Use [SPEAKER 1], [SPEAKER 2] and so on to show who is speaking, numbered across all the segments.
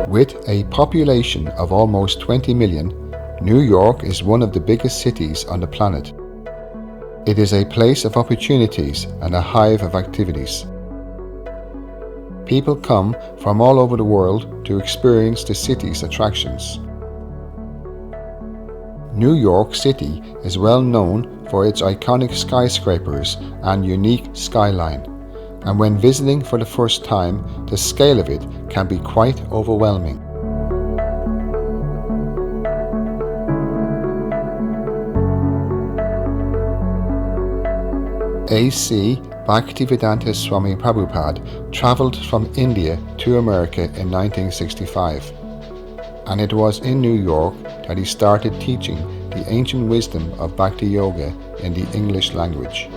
[SPEAKER 1] With a population of almost 20 million, New York is one of the biggest cities on the planet. It is a place of opportunities and a hive of activities. People come from all over the world to experience the city's attractions. New York City is well known for its iconic skyscrapers and unique skyline. And when visiting for the first time, the scale of it can be quite overwhelming. AC Bhaktivedanta Swami Prabhupada travelled from India to America in 1965, and it was in New York that he started teaching the ancient wisdom of Bhakti Yoga in the English language.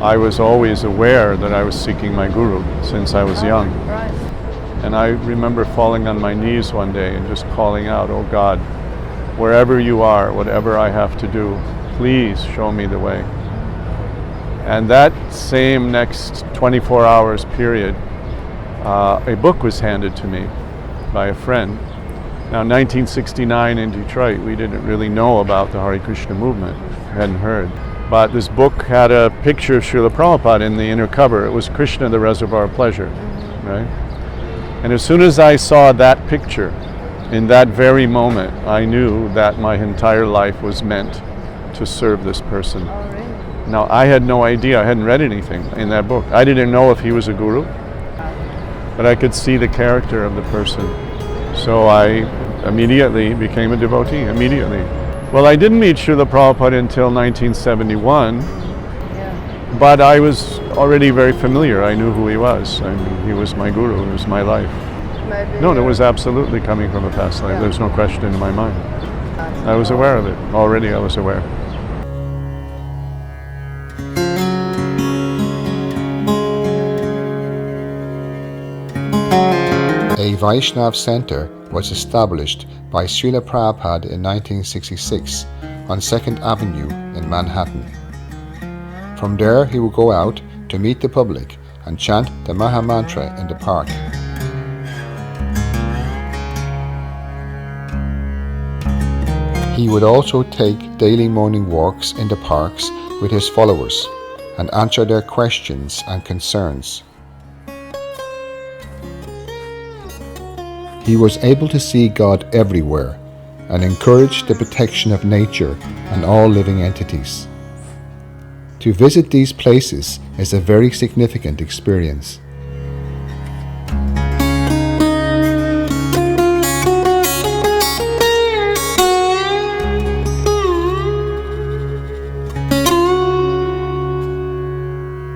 [SPEAKER 2] I was always aware that I was seeking my guru since I was young. And I remember falling on my knees one day and just calling out, "Oh God, wherever you are, whatever I have to do, please show me the way." And that same next 24 hours period, a book was handed to me by a friend. Now, 1969 in Detroit, we didn't really know about the Hare Krishna movement, hadn't heard. But this book had a picture of Srila Prabhupada in the inner cover. It was Krishna, the Reservoir of Pleasure, right? And as soon as I saw that picture, in that very moment, I knew that my entire life was meant to serve this person.
[SPEAKER 3] Oh, really?
[SPEAKER 2] Now, I had no idea. I hadn't read anything in that book. I didn't know if he was a guru, but I could see the character of the person. So I immediately became a devotee, immediately. Well, I didn't meet Srila Prabhupada until 1971, but I was already very familiar. I knew who he was. I mean, he was my guru, he was my life.
[SPEAKER 3] Maybe
[SPEAKER 2] No, it was absolutely coming from a past life. There's no question in my mind. I was aware of it. Already I was aware.
[SPEAKER 1] A Vaishnav center was established by Srila Prabhupada in 1966 on 2nd Avenue in Manhattan. From there he would go out to meet the public and chant the Maha Mantra in the park. He would also take daily morning walks in the parks with his followers and answer their questions and concerns. He was able to see God everywhere and encouraged the protection of nature and all living entities. To visit these places is a very significant experience.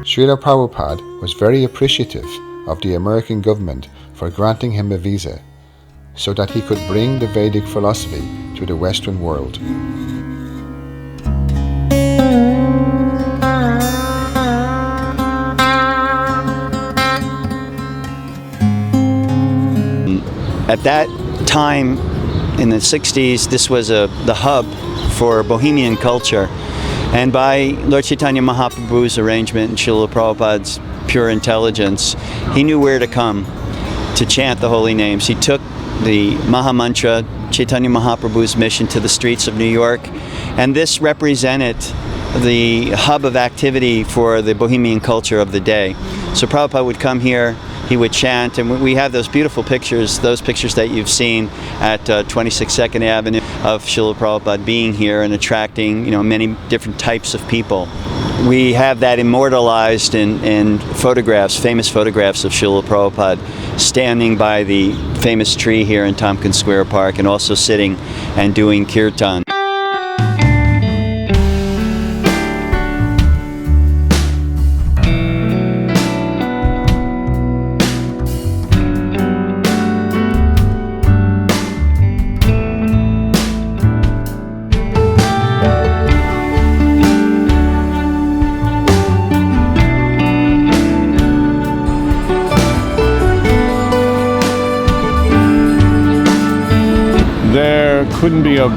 [SPEAKER 1] Srila Prabhupada was very appreciative of the American government for granting him a visa, so that he could bring the Vedic philosophy to the Western world.
[SPEAKER 4] At that time, in the 60s, this was the hub for Bohemian culture. And by Lord Chaitanya Mahaprabhu's arrangement and Srila Prabhupada's pure intelligence, he knew where to come to chant the holy names. He took the Maha Mantra, Chaitanya Mahaprabhu's mission, to the streets of New York, and this represented the hub of activity for the Bohemian culture of the day. So Prabhupada would come here, he would chant, and we have those beautiful pictures, those pictures that you've seen at 26 2nd Avenue of Srila Prabhupada being here and attracting, many different types of people. we have that immortalized in photographs, famous photographs of Srila Prabhupada standing by the famous tree here in Tompkins Square Park, and also sitting and doing kirtan.
[SPEAKER 2] Couldn't be a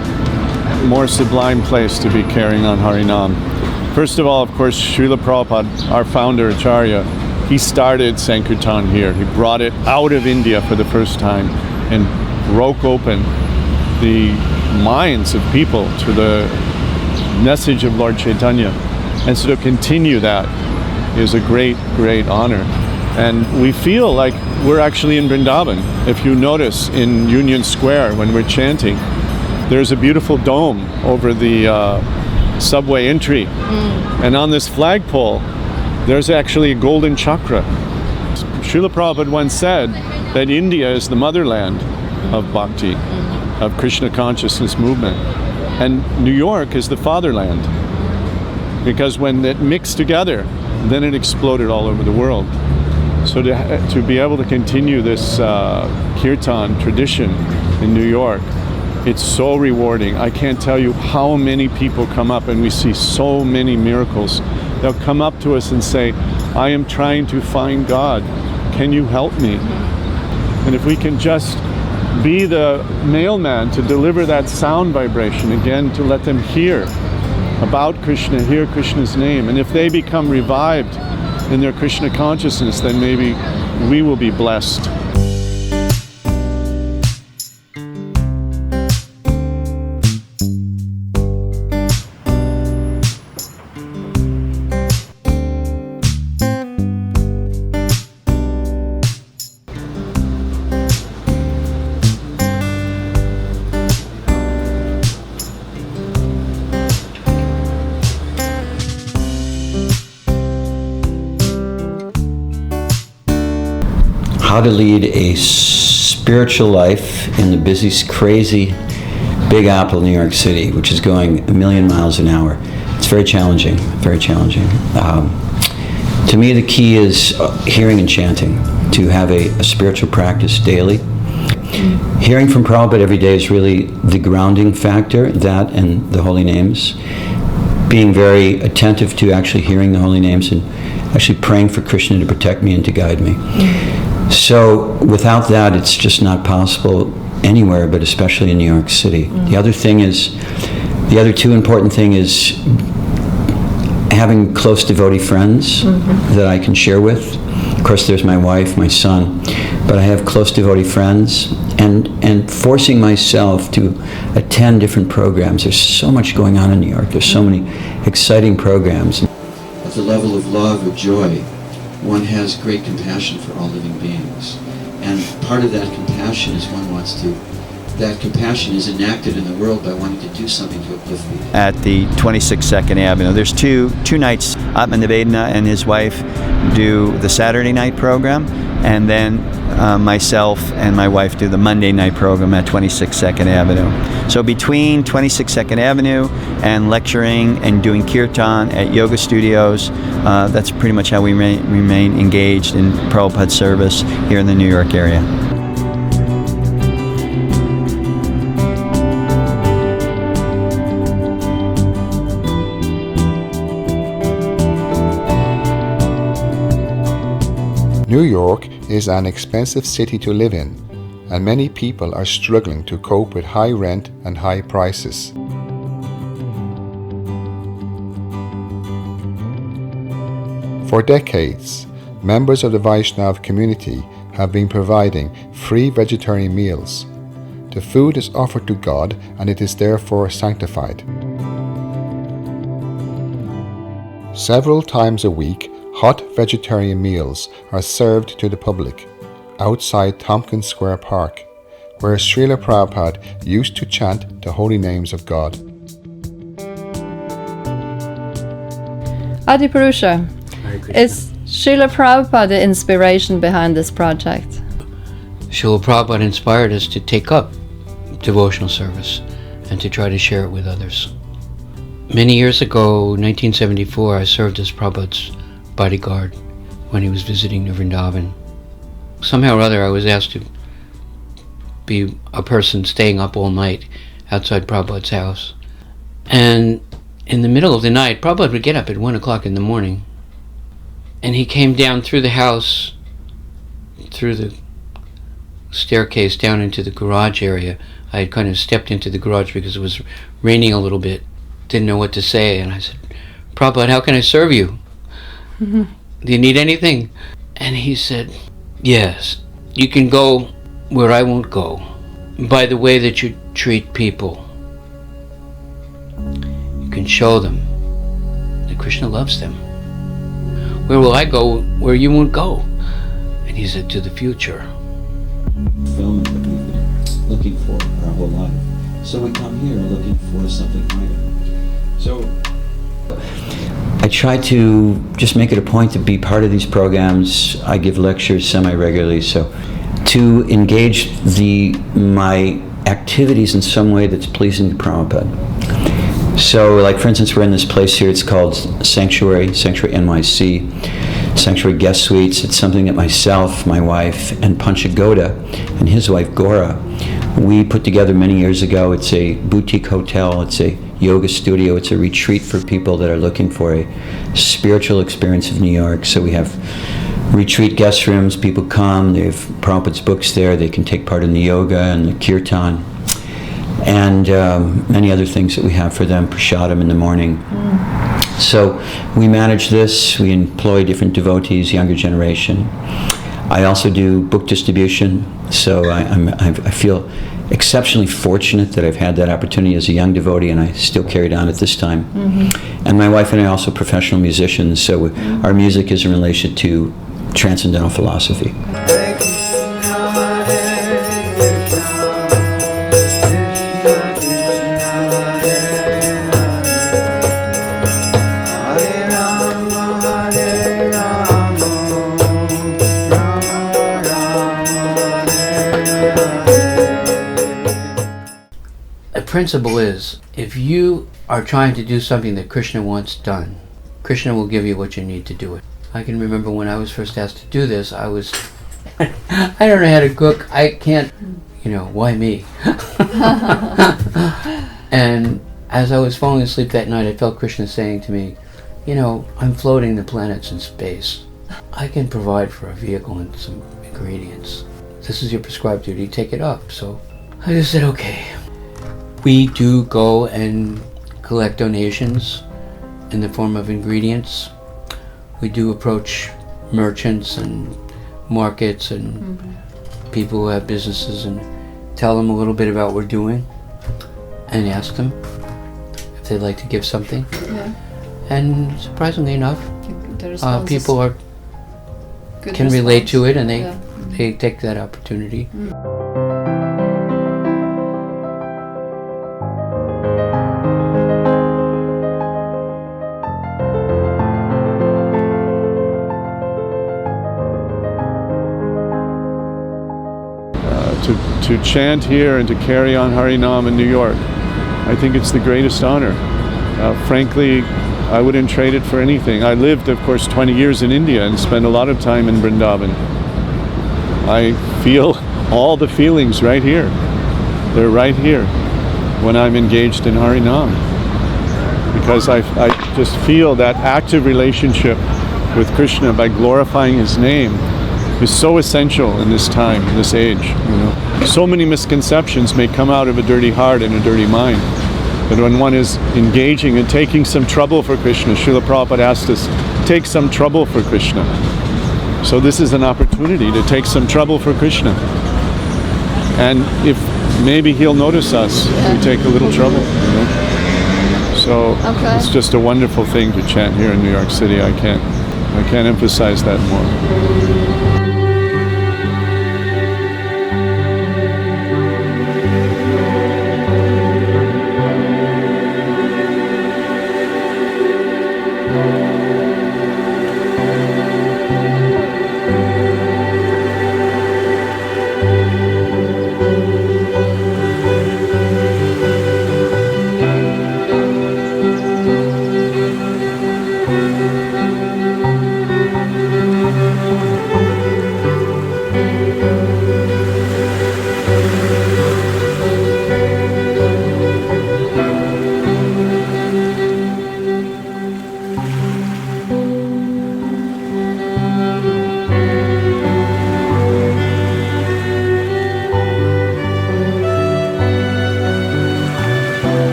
[SPEAKER 2] more sublime place to be carrying on Harinam. First of all, of course, Srila Prabhupada, our founder Acharya, he started Sankirtan here. He brought it out of India for the first time and broke open the minds of people to the message of Lord Chaitanya. And so to continue that is a great, great honor. And we feel like we're actually in Vrindavan. If you notice in Union Square when we're chanting, there's a beautiful dome over the subway entry. And on this flagpole, there's actually a golden chakra. Srila Prabhupada once said that India is the motherland of Bhakti, of Krishna consciousness movement. And New York is the fatherland. Because when it mixed together, then it exploded all over the world. So to be able to continue this kirtan tradition in New York, it's so rewarding. I can't tell you how many people come up, and we see so many miracles. They'll come up to us and say, I am trying to find God. Can you help me? And if we can just be the mailman to deliver that sound vibration, again, to let them hear about Krishna, hear Krishna's name. And if they become revived in their Krishna consciousness, then maybe we will be blessed.
[SPEAKER 3] How to lead a spiritual life in the busy, crazy Big Apple, New York City, which is going a million miles an hour. It's very challenging, very challenging. To me, the key is hearing and chanting, to have a spiritual practice daily. Hearing from Prabhupada every day is really the grounding factor, that and the holy names. Being very attentive to actually hearing the holy names and actually praying for Krishna to protect me and to guide me. So without that, it's just not possible anywhere, but especially in New York City. The other two important thing is having close devotee friends that I can share with. Of course, there's my wife, my son, but I have close devotee friends, and forcing myself to attend different programs. There's so much going on in New York. There's so many exciting programs. At the level of love or joy, one has great compassion for all living beings. And part of that compassion is that compassion is enacted in the world by wanting to do something to uplift people.
[SPEAKER 4] At the 26 Avenue, there's two nights. Atman Nivedana and his wife do the Saturday night program, and then myself and my wife do the Monday night program at 26 Avenue. So between 26 Avenue and lecturing and doing kirtan at yoga studios, that's pretty much how we remain engaged in Prabhupada service here in the New York area.
[SPEAKER 1] New York is an expensive city to live in, and many people are struggling to cope with high rent and high prices. For decades, members of the Vaishnav community have been providing free vegetarian meals. The food is offered to God, and it is therefore sanctified. Several times a week, hot vegetarian meals are served to the public outside Tompkins Square Park, where Srila Prabhupada used to chant the holy names of God.
[SPEAKER 5] Adipurusha, is Srila Prabhupada the inspiration behind this project?
[SPEAKER 6] Srila Prabhupada inspired us to take up devotional service and to try to share it with others. Many years ago, 1974, I served as Prabhupada's bodyguard when he was visiting Vrindavan. Somehow or other, I was asked to be a person staying up all night outside Prabhupada's house. And in the middle of the night, Prabhupada would get up at 1 o'clock in the morning, and he came down through the house, through the staircase down into the garage area. I had kind of stepped into the garage because it was raining a little bit, didn't know what to say, and I said, Prabhupada, how can I serve you? Do you need anything? And he said, yes, you can go where I won't go, by the way that you treat people. You can show them that Krishna loves them. Where will I go where you won't go? And he said, to the future.
[SPEAKER 3] Fulfillment that we've been looking for our whole life. So we come here looking for something higher. So I try to just make it a point to be part of these programs. I give lectures semi-regularly, so to engage my activities in some way that's pleasing to Prabhupada. So, like for instance, we're in this place here, it's called Sanctuary NYC, Sanctuary Guest Suites. It's something that myself, my wife, and Panchagoda, and his wife Gora, we put together many years ago. It's a boutique hotel, it's a yoga studio, it's a retreat for people that are looking for a spiritual experience of New York. So we have retreat guest rooms, people come, they have Prabhupada's books there, they can take part in the yoga and the kirtan, and many other things that we have for them, prasadam in the morning. So we manage this, we employ different devotees, younger generation. I also do book distribution, so I feel exceptionally fortunate that I've had that opportunity as a young devotee, and I still carry it on at this time. And my wife and I are also professional musicians, so our music is in relation to transcendental philosophy.
[SPEAKER 6] The principle is, if you are trying to do something that Krishna wants done, Krishna will give you what you need to do it. I can remember when I was first asked to do this, I don't know how to cook, I can't, why me? And as I was falling asleep that night, I felt Krishna saying to me, I'm floating the planets in space. I can provide for a vehicle and some ingredients. This is your prescribed duty, take it up. So I just said, okay. We do go and collect donations in the form of ingredients. We do approach merchants and markets and people who have businesses and tell them a little bit about what we're doing and ask them if they'd like to give something. Yeah. And surprisingly enough, people can relate to it, and they take that opportunity.
[SPEAKER 2] To chant here and to carry on Harinam in New York, I think it's the greatest honor. Frankly, I wouldn't trade it for anything. I lived, of course, 20 years in India and spent a lot of time in Vrindavan. I feel all the feelings right here. They're right here when I'm engaged in Harinam, because I just feel that active relationship with Krishna by glorifying his name is so essential in this time, in this age. So many misconceptions may come out of a dirty heart and a dirty mind. But when one is engaging and taking some trouble for Krishna, Srila Prabhupada asked us, take some trouble for Krishna. So this is an opportunity to take some trouble for Krishna. And if maybe he'll notice us if we take a little trouble. So it's just a wonderful thing to chant here in New York City. I can't emphasize that more.